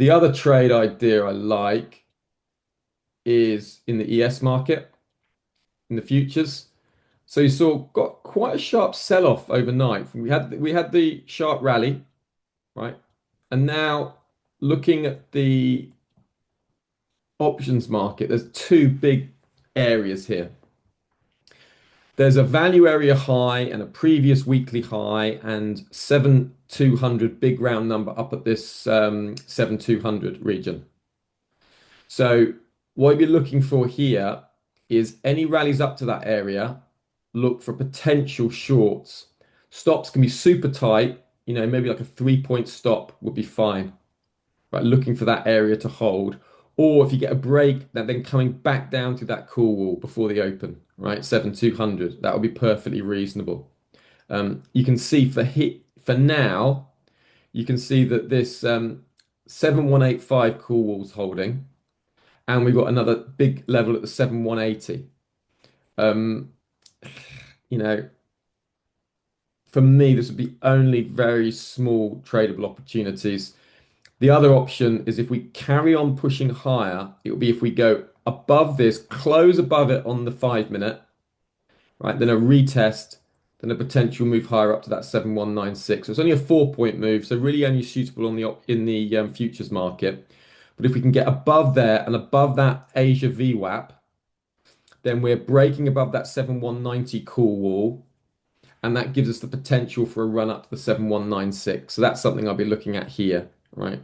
The other trade idea I like is in the ES market, in the futures. So you saw got quite a sharp sell-off overnight. We had the sharp rally, right? And now looking at the options market, there's two big areas here. There's a value area high and a previous weekly high and 7,200 big round number up at this 7,200 region. So what you're looking for here is any rallies up to that area, look for potential shorts. Stops can be super tight, maybe like a 3 point stop would be fine, right? Looking for that area to hold. Or if you get a break, then coming back down to that call wall before the open, right? 7,200, that would be perfectly reasonable. You can see for now, you can see that this 7,185 call wall's holding, and we've got another big level at the 7,180. Um, you know, for me, this would be only very small tradable opportunities. The other option is if we carry on pushing higher, it will be if we go above this, close above it on the 5 minute, right? Then a retest, then a potential move higher up to that 7,196. So it's only a 4 point move, so really only suitable on in the futures market. But if we can get above there and above that Asia VWAP, then we're breaking above that 7,190 call wall, and that gives us the potential for a run up to the 7,196. So that's something I'll be looking at here, right?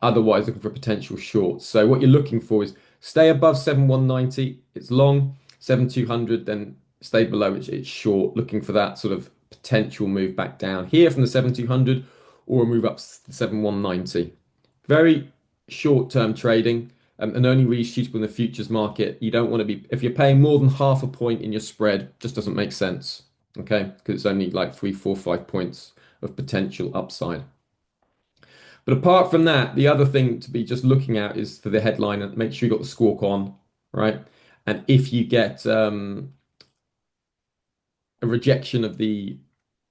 Otherwise, looking for potential shorts. So what you're looking for is stay above 7,190. It's long. 7,200, then stay below it. It's short. Looking for that sort of potential move back down here from the 7,200 or a move up to 7,190. Very short-term trading, and only really suitable in the futures market. You don't want to be, if you're paying more than half a point in your spread, just doesn't make sense. Okay, because it's only like 3, 4, 5 points of potential upside. But apart from that, the other thing to be just looking at is for the headline and make sure you got the squawk on, right? And if you get a rejection of the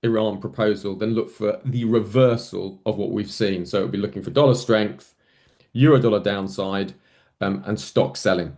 Iran proposal, then look for the reversal of what we've seen. So it'll be looking for dollar strength, euro dollar downside, and stock selling.